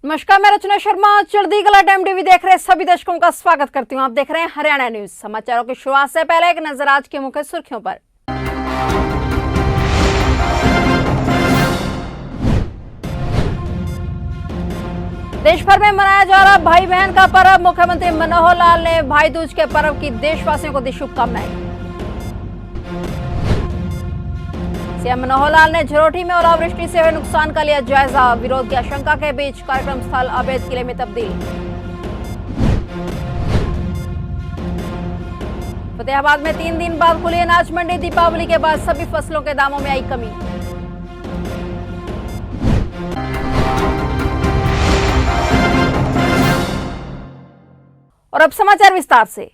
नमस्कार, मैं रचना शर्मा। चढ़ती कला टाइम टीवी देख रहे सभी दर्शकों का स्वागत करती हूं। आप देख रहे हैं हरियाणा न्यूज। समाचारों की शुरुआत से पहले एक नजर आज की मुख्य सुर्खियों पर। देश भर में मनाया जा रहा भाई बहन का पर्व। मुख्यमंत्री मनोहर लाल ने भाई दूज के पर्व की देशवासियों को दी शुभकामनाएं। सीएम मनोहर लाल ने झरोटी में ओलावृष्टि से हुए नुकसान का लिया जायजा। विरोध की आशंका के बीच कार्यक्रम स्थल अवैध किले में तब्दील। फतेहाबाद में 3 दिन बाद खुली अनाज मंडी। दीपावली के बाद सभी फसलों के दामों में आई कमी। और अब समाचार विस्तार से।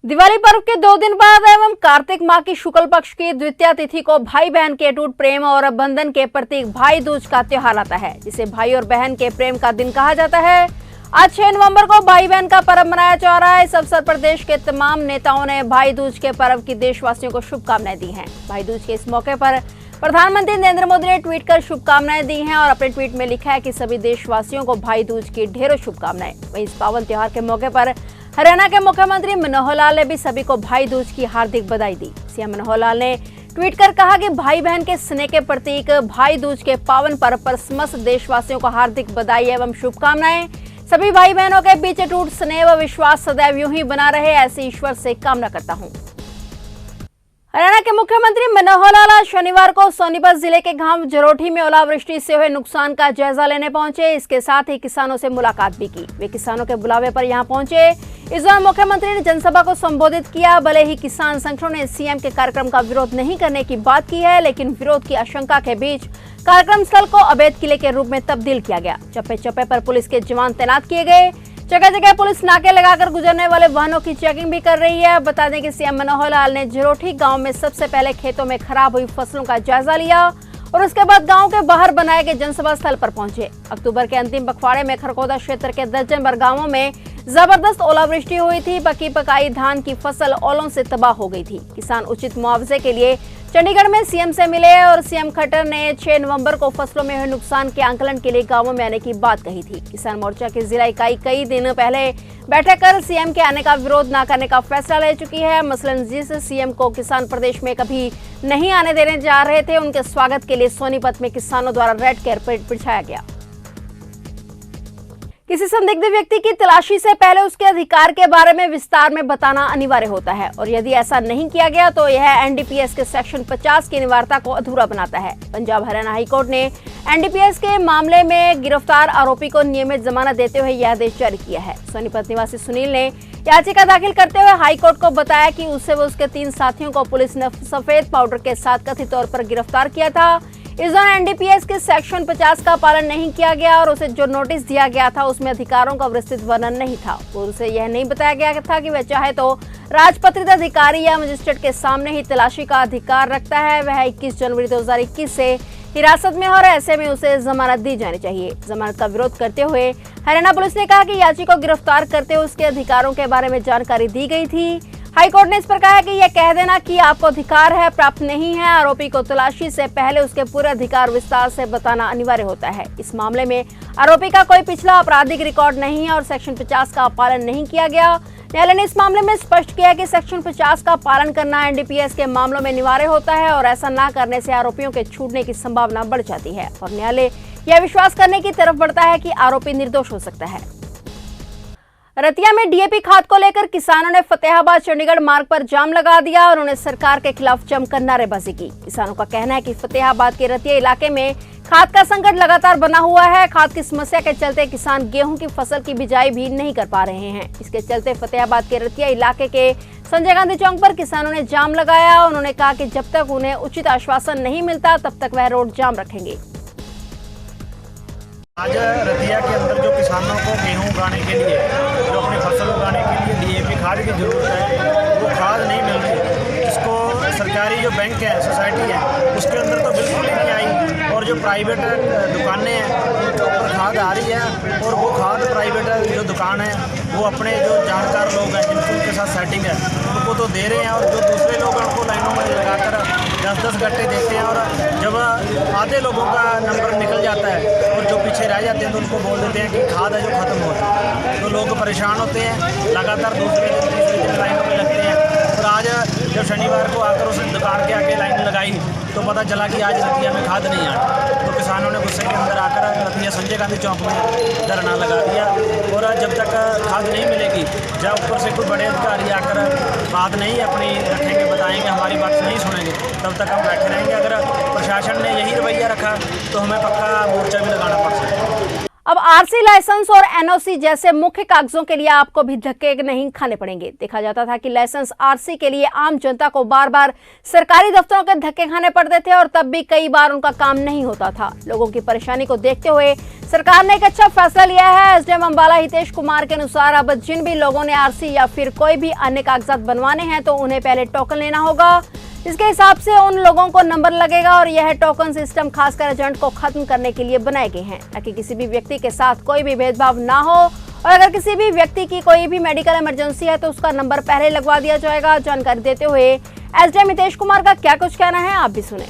दिवाली पर्व के 2 दिन बाद एवं कार्तिक माह की शुक्ल पक्ष की द्वितीया तिथि को भाई बहन के अटूट प्रेम और बंधन के प्रतीक भाई दूज का त्योहार आता है, जिसे भाई और बहन के प्रेम का दिन कहा जाता है। आज 6 नवंबर को भाई बहन का पर्व मनाया जा रहा है। इस अवसर पर देश के तमाम नेताओं ने भाई दूज के पर्व की देशवासियों को शुभकामनाएं दी हैं। भाई दूज के इस मौके पर प्रधानमंत्री नरेंद्र मोदी ने ट्वीट कर शुभकामनाएं दी हैं और अपने ट्वीट में लिखा है कि सभी देशवासियों को भाई दूज की ढेरों शुभकामनाएं। वहीं इस पावन त्योहार के मौके पर हरियाणा के मुख्यमंत्री मनोहर लाल ने भी सभी को भाई दूज की हार्दिक बधाई दी। सीएम मनोहर लाल ने ट्वीट कर कहा कि भाई बहन के स्नेह के प्रतीक भाई दूज के पावन पर्व पर समस्त देशवासियों को हार्दिक बधाई एवं शुभकामनाएं। सभी भाई बहनों के बीच अटूट स्नेह व विश्वास सदैव यूं ही बना रहे, ऐसी ईश्वर से कामना करता हूं। हरियाणा के मुख्यमंत्री मनोहर लाल आज शनिवार को सोनीपत जिले के गांव झरोटी में ओलावृष्टि से हुए नुकसान का जायजा लेने पहुंचे। इसके साथ ही किसानों से मुलाकात भी की। वे किसानों के बुलावे पर यहां पहुंचे। इस दौरान मुख्यमंत्री ने जनसभा को संबोधित किया। भले ही किसान संगठनों ने सीएम के कार्यक्रम का विरोध नहीं करने की बात की है, लेकिन विरोध की आशंका के बीच कार्यक्रम स्थल को अवैध किले के रूप में तब्दील किया गया। चप्पे चप्पे पर पुलिस के जवान तैनात किए गए। जगह जगह पुलिस नाके लगाकर गुजरने वाले वाहनों की चेकिंग भी कर रही है। बता दें कि सीएम मनोहर लाल ने झरोटी गांव में सबसे पहले खेतों में खराब हुई फसलों का जायजा लिया और उसके बाद गांव के बाहर बनाए गए जनसभा स्थल पर पहुंचे। अक्टूबर के अंतिम पखवाड़े में खरगोदा क्षेत्र के दर्जन भर गांवों में जबरदस्त ओलावृष्टि हुई थी। पकी पकाई धान की फसल ओलों से तबाह हो गई थी। किसान उचित मुआवजे के लिए चंडीगढ़ में सीएम से मिले और सीएम खट्टर ने 6 नवंबर को फसलों में हुए नुकसान के आंकलन के लिए गांवों में आने की बात कही थी। किसान मोर्चा की जिला इकाई कई दिन पहले बैठक कर सीएम के आने का विरोध न करने का फैसला ले चुकी है। मसलन जिस सीएम को किसान प्रदेश में कभी नहीं आने देने जा रहे थे, उनके स्वागत के लिए सोनीपत में किसानों द्वारा रेड कारपेट बिछाया गया। किसी संदिग्ध व्यक्ति की तलाशी से पहले उसके अधिकार के बारे में विस्तार में बताना अनिवार्य होता है और यदि ऐसा नहीं किया गया तो यह एनडीपीएस के सेक्शन 50 की अनिवार्यता को अधूरा बनाता है। पंजाब हरियाणा हाईकोर्ट ने एनडीपीएस के मामले में गिरफ्तार आरोपी को नियमित जमानत देते हुए यह आदेश जारी किया है। सोनीपत निवासी सुनील ने याचिका दाखिल करते हुए हाईकोर्ट को बताया कि उसे व उसके 3 साथियों को पुलिस ने सफेद पाउडर के साथ कथित तौर पर गिरफ्तार किया था। इस दौरान एनडीपीएस के सेक्शन 50 का पालन नहीं किया गया और उसे जो नोटिस दिया गया था उसमें अधिकारों का विस्तृत वर्णन नहीं था और उसे यह नहीं बताया गया था कि वह चाहे तो राजपत्रित अधिकारी या मजिस्ट्रेट के सामने ही तलाशी का अधिकार रखता है। वह 21 जनवरी 2021 से हिरासत में और ऐसे में उसे जमानत दी जानी चाहिए। जमानत का विरोध करते हुए हरियाणा पुलिस ने कहा कि याची को गिरफ्तार करते हुए उसके अधिकारों के बारे में जानकारी दी गई थी। हाईकोर्ट ने इस पर कहा है कि यह कह देना कि आपको अधिकार है प्राप्त नहीं है। आरोपी को तलाशी से पहले उसके पूरे अधिकार विस्तार से बताना अनिवार्य होता है। इस मामले में आरोपी का कोई पिछला आपराधिक रिकॉर्ड नहीं है और सेक्शन 50 का पालन नहीं किया गया। न्यायालय ने इस मामले में स्पष्ट किया कि सेक्शन 50 का पालन करना एनडीपीएस के मामलों में अनिवार्य होता है और ऐसा न करने से आरोपियों के छूटने की संभावना बढ़ जाती है और न्यायालय यह विश्वास करने की तरफ बढ़ता है कि आरोपी निर्दोष हो सकता है। रतिया में डीएपी खाद को लेकर किसानों ने फतेहाबाद चंडीगढ़ मार्ग पर जाम लगा दिया और उन्होंने सरकार के खिलाफ जमकर नारेबाजी की। किसानों का कहना है कि फतेहाबाद के रतिया इलाके में खाद का संकट लगातार बना हुआ है। खाद की समस्या के चलते किसान गेहूं की फसल की बिजाई भी नहीं कर पा रहे हैं। इसके चलते फतेहाबाद के रतिया इलाके के संजय गांधी चौक पर किसानों ने जाम लगाया। उन्होंने कहा कि जब तक उन्हें उचित आश्वासन नहीं मिलता तब तक वह रोड जाम रखेंगे। आज रतिया के अंदर जो किसानों को गेहूं उगाने के लिए, जो अपनी फसल उगाने के लिए डीएपी खाद की ज़रूरत है, वो खाद नहीं मिल रही, जिसको सरकारी जो बैंक है, सोसाइटी है, उसके अंदर तो बिल्कुल ही नहीं आई। और जो प्राइवेट दुकानें हैं उनके ऊपर खाद आ रही है, और वो खाद प्राइवेट जो दुकान है वो अपने जो जानकार लोग हैं जिनकी उनके साथ सेटिंग है उनको तो दे रहे हैं, और जो दूसरे लोग हैं उनको लाइनों में लगाकर 10-10 गट्टे देते हैं। और जब आधे लोगों का नंबर निकल जाता है और जो पीछे रह जाते हैं तो उनको बोल देते हैं कि खाद है जो ख़त्म हो रही है। तो लोग परेशान होते हैं, लगातार दूसरे दिन तीसरे दिन लाइनों में लगते हैं। और आज जब शनिवार को आकर उस दुकान के आगे लाइन लगाई तो पता चला कि आज रतिया में खाद नहीं आई। तो किसानों ने गुस्से के अंदर आकर रतिया संजय गांधी चौक में धरना लगा दिया। और जब तक खाद नहीं मिलेगी, जब ऊपर से कोई बड़े अधिकारी आकर बात नहीं अपनी रखेंगे, बताएंगे, हमारी बात नहीं सुनेंगे, तब तक हम बैठे रहेंगे। अगर प्रशासन ने यही रवैया रखा तो हमें पक्का मोर्चा भी लगाना पड़ सकता है। अब आरसी लाइसेंस और एनओसी जैसे मुख्य कागजों के लिए आपको भी धक्के नहीं खाने पड़ेंगे। देखा जाता था कि लाइसेंस आरसी के लिए आम जनता को बार बार सरकारी दफ्तरों के धक्के खाने पड़ते थे और तब भी कई बार उनका काम नहीं होता था। लोगों की परेशानी को देखते हुए सरकार ने एक अच्छा फैसला लिया है। एसडीएम अंबाला हितेश कुमार के अनुसार अब जिन भी लोगों ने आरसी या फिर कोई भी अन्य कागजात बनवाने हैं तो उन्हें पहले टोकन लेना होगा। इसके हिसाब से उन लोगों को नंबर लगेगा और यह टोकन सिस्टम खासकर एजेंट को खत्म करने के लिए बनाए गए हैं ताकि किसी भी व्यक्ति के साथ कोई भी भेदभाव ना हो। और अगर किसी भी व्यक्ति की कोई भी मेडिकल इमरजेंसी है तो उसका नंबर पहले लगवा दिया जाएगा। जानकारी देते हुए एसडीएम हितेश कुमार का क्या कुछ कहना है, आप भी सुने।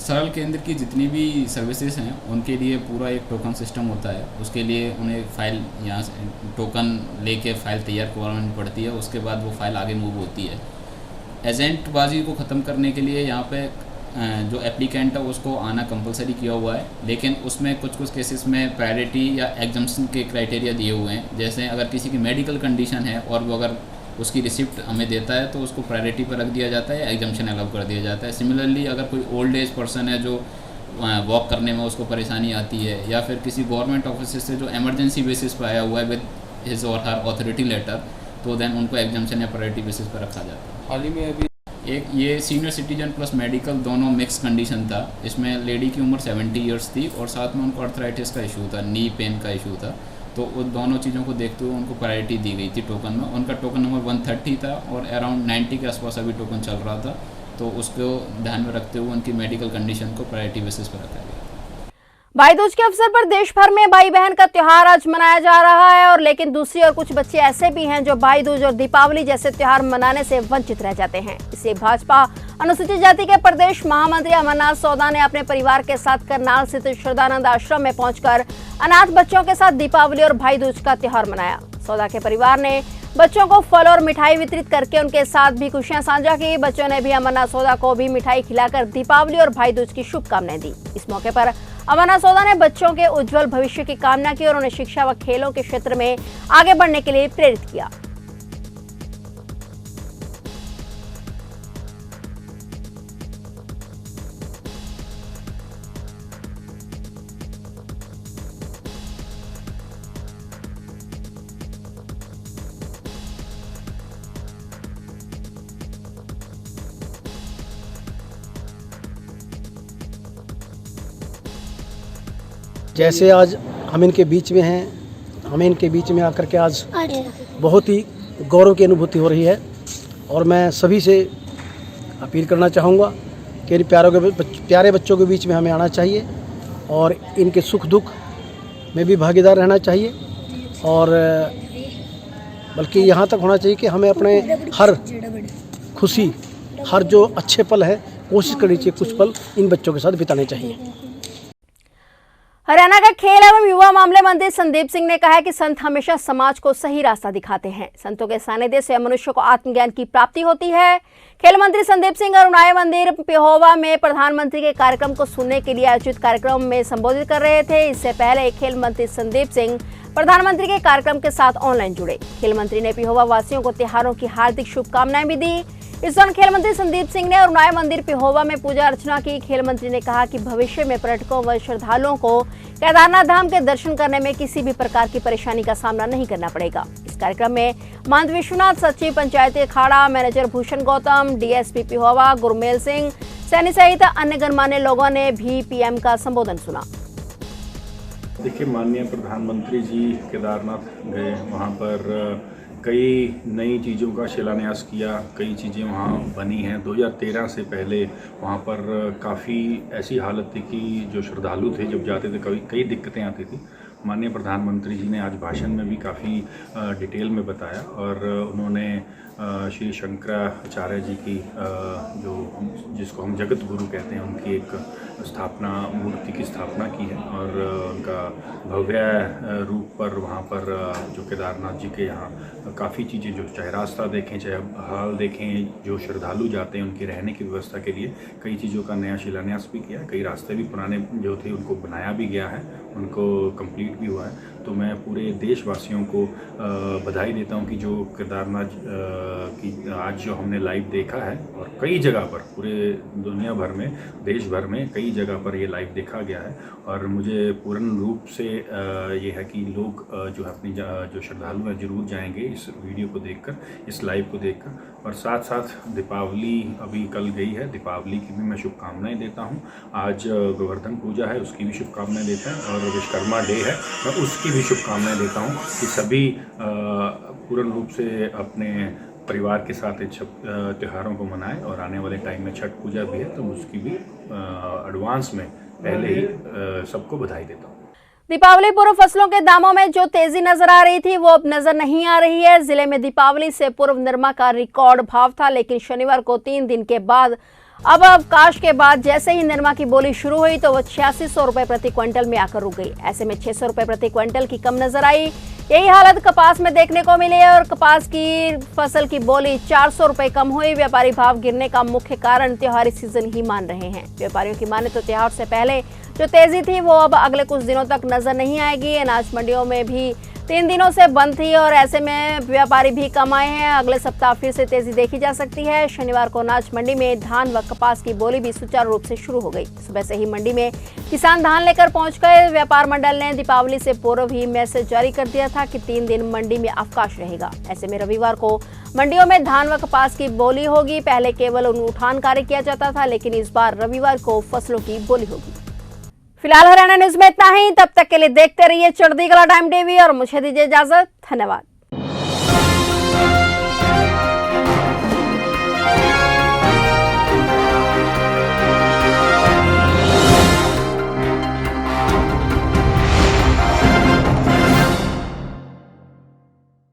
सरल केंद्र की जितनी भी सर्विसेज हैं उनके लिए पूरा एक टोकन सिस्टम होता है। उसके लिए उन्हें फाइल यहाँ से टोकन लेके फाइल तैयार करवानी पड़ती है, उसके बाद वो फाइल आगे मूव होती है। एजेंटबाजी को ख़त्म करने के लिए यहाँ पे जो एप्लीकेंट है उसको आना कंपलसरी किया हुआ है, लेकिन उसमें कुछ केसेस में प्रायोरिटी या एग्जम्पशन के क्राइटेरिया दिए हुए हैं। जैसे अगर किसी की मेडिकल कंडीशन है और वो अगर उसकी रिसिप्ट हमें देता है तो उसको प्रायोरिटी पर रख दिया जाता है या एग्जम्पशन अलाउ कर दिया जाता है। सिमिलरली अगर कोई ओल्ड एज पर्सन है जो वॉक करने में उसको परेशानी आती है या फिर किसी गवर्नमेंट ऑफिस से जो एमरजेंसी बेसिस पर आया हुआ है विद हिज और हर ऑथोरिटी लेटर, तो देन उनको एग्जम्पशन या प्रायोरिटी बेसिस पर रखा जाता है। हाल ही में अभी एक ये सीनियर सिटीजन प्लस मेडिकल दोनों मिक्स कंडीशन था। इसमें लेडी की उम्र 70 इयर्स थी और साथ में उनको अर्थराइटिस का इशू था, नी पेन का इशू था। तो उन दोनों चीज़ों को देखते हुए उनको प्रायोरिटी दी गई थी टोकन में। उनका टोकन नंबर 130 था और अराउंड 90 के आसपास अभी टोकन चल रहा था, तो उसको ध्यान में रखते हुए उनकी मेडिकल कंडीशन को प्रायोरिटी बेसिस पर रखा गया। भाई दूज के अवसर पर देश भर में भाई बहन का त्योहार आज मनाया जा रहा है और लेकिन दूसरी ओर कुछ बच्चे ऐसे भी हैं जो भाई दूज और दीपावली जैसे त्योहार मनाने से वंचित रह जाते हैं। इसे भाजपा अनुसूचित जाति के प्रदेश महामंत्री अमरनाथ सौदा ने अपने परिवार के साथ करनाल स्थित श्रद्धानंद आश्रम में पहुंचकर अनाथ बच्चों के साथ दीपावली और भाई दूज का त्योहार मनाया। सौदा के परिवार ने बच्चों को फल और मिठाई वितरित करके उनके साथ भी खुशियां साझा की। बच्चों ने भी अमरनाथ सौदा को भी मिठाई खिलाकर दीपावली और भाई दूज की शुभकामनाएं दी। इस मौके पर अमरनाथ सौदा ने बच्चों के उज्जवल भविष्य की कामना की और उन्हें शिक्षा व खेलों के क्षेत्र में आगे बढ़ने के लिए प्रेरित किया। जैसे आज हम इनके बीच में हैं, हमें इनके बीच में आकर के आज बहुत ही गौरव की अनुभूति हो रही है और मैं सभी से अपील करना चाहूँगा कि इन प्यारे बच्चों के बीच में हमें आना चाहिए और इनके सुख दुख में भी भागीदार रहना चाहिए और बल्कि यहाँ तक होना चाहिए कि हमें अपने हर खुशी, हर जो अच्छे पल है कोशिश करनी चाहिए कुछ पल इन बच्चों के साथ बिताने चाहिए। हरियाणा का खेल एवं युवा मामले मंत्री संदीप सिंह ने कहा है कि संत हमेशा समाज को सही रास्ता दिखाते हैं। संतों के सानिध्य से मनुष्य को आत्मज्ञान की प्राप्ति होती है। खेल मंत्री संदीप सिंह अरुणाय मंदिर पिहोवा में प्रधानमंत्री के कार्यक्रम को सुनने के लिए आयोजित कार्यक्रम में संबोधित कर रहे थे। इससे पहले खेल मंत्री संदीप सिंह प्रधानमंत्री के कार्यक्रम के साथ ऑनलाइन जुड़े। खेल मंत्री ने पिहोवा वासियों को त्योहारों की हार्दिक शुभकामनाएं भी दी। इस दौरान खेल मंत्री संदीप सिंह ने अरुणाय मंदिर पिहोवा में पूजा अर्चना की। खेल मंत्री ने कहा कि भविष्य में पर्यटकों व श्रद्धालुओं को केदारनाथ धाम के दर्शन करने में किसी भी प्रकार की परेशानी का सामना नहीं करना पड़ेगा। इस कार्यक्रम में महंत विश्वनाथ, सचिव पंचायती अखाड़ा, मैनेजर भूषण गौतम, डीएसपी पिहोवा गुरमेल सिंह सैनी सहित अन्य गणमान्य लोगों ने भी पीएम का संबोधन सुना। देखिए, माननीय प्रधानमंत्री जी केदारनाथ गए, वहाँ पर कई नई चीज़ों का शिलान्यास किया, कई चीज़ें वहाँ बनी हैं। 2013 से पहले वहाँ पर काफ़ी ऐसी हालत थी कि जो श्रद्धालु थे जब जाते थे कई दिक्कतें आती थी। माननीय प्रधानमंत्री जी ने आज भाषण में भी काफ़ी डिटेल में बताया और उन्होंने श्री शंकराचार्य जी की जिसको हम जगत गुरु कहते हैं, उनकी एक मूर्ति की स्थापना की है और उनका भव्य रूप पर वहाँ पर जो केदारनाथ जी के यहाँ काफ़ी चीज़ें, जो चाहे रास्ता देखें चाहे हाल देखें, जो श्रद्धालु जाते हैं उनकी रहने की व्यवस्था के लिए कई चीज़ों का नया शिलान्यास भी किया है। कई रास्ते भी पुराने जो थे उनको बनाया भी गया है, उनको कंप्लीट भी हुआ है। तो मैं पूरे देशवासियों को बधाई देता हूं कि जो केदारनाथ की आज जो हमने लाइव देखा है और कई जगह पर पूरे दुनिया भर में, देश भर में कई जगह पर ये लाइव देखा गया है और मुझे पूर्ण रूप से ये है कि लोग जो है अपनी जो श्रद्धालु हैं जरूर जाएंगे इस वीडियो को देखकर, इस लाइव को देखकर। और साथ साथ दीपावली अभी कल गई है, दीपावली की भी मैं शुभकामनाएं देता हूं। आज गोवर्धन पूजा है, उसकी भी शुभकामनाएं देते हैं और विश्वकर्मा डे है, मैं उसकी भी शुभकामनाएं देता हूं कि सभी पूर्ण रूप से अपने परिवार के साथ इन त्योहारों को मनाएं। और आने वाले टाइम में छठ पूजा भी है तो उसकी भी एडवांस में पहले ही सबको बधाई देता हूं। दीपावली पूर्व फसलों के दामों में जो तेजी नजर आ रही थी वो अब नजर नहीं आ रही है। जिले में दीपावली से पूर्व निरमा का रिकॉर्ड भाव था, लेकिन शनिवार को 3 दिन के बाद अब अवकाश के बाद जैसे ही निरमा की बोली शुरू हुई तो वो 8600 रुपए प्रति क्विंटल में आकर रुक गई। ऐसे में 600 रुपए प्रति क्विंटल की कम नजर आई। यही हालत कपास में देखने को मिली है और कपास की फसल की बोली 400 रुपए कम हुई। व्यापारी भाव गिरने का मुख्य कारण त्योहारी सीजन ही मान रहे हैं। व्यापारियों की माने तो त्योहार से पहले जो तेजी थी वो अब अगले कुछ दिनों तक नजर नहीं आएगी। अनाज मंडियों में भी 3 दिनों से बंद थी और ऐसे में व्यापारी भी कम आए हैं। अगले सप्ताह फिर से तेजी देखी जा सकती है। शनिवार को अनाज मंडी में धान व कपास की बोली भी सुचारू रूप से शुरू हो गई। सुबह से ही मंडी में किसान धान लेकर पहुंच गए। व्यापार मंडल ने दीपावली से पूर्व ही मैसेज जारी कर दिया था कि 3 दिन मंडी में अवकाश रहेगा। ऐसे में रविवार को मंडियों में धान व कपास की बोली होगी। पहले केवल उठान कार्य किया जाता था, लेकिन इस बार रविवार को फसलों की बोली होगी। फिलहाल हरियाणा न्यूज में इतना ही। तब तक के लिए देखते रहिए चढ़ती कला टाइम टीवी और मुझे दीजिए इजाजत। धन्यवाद।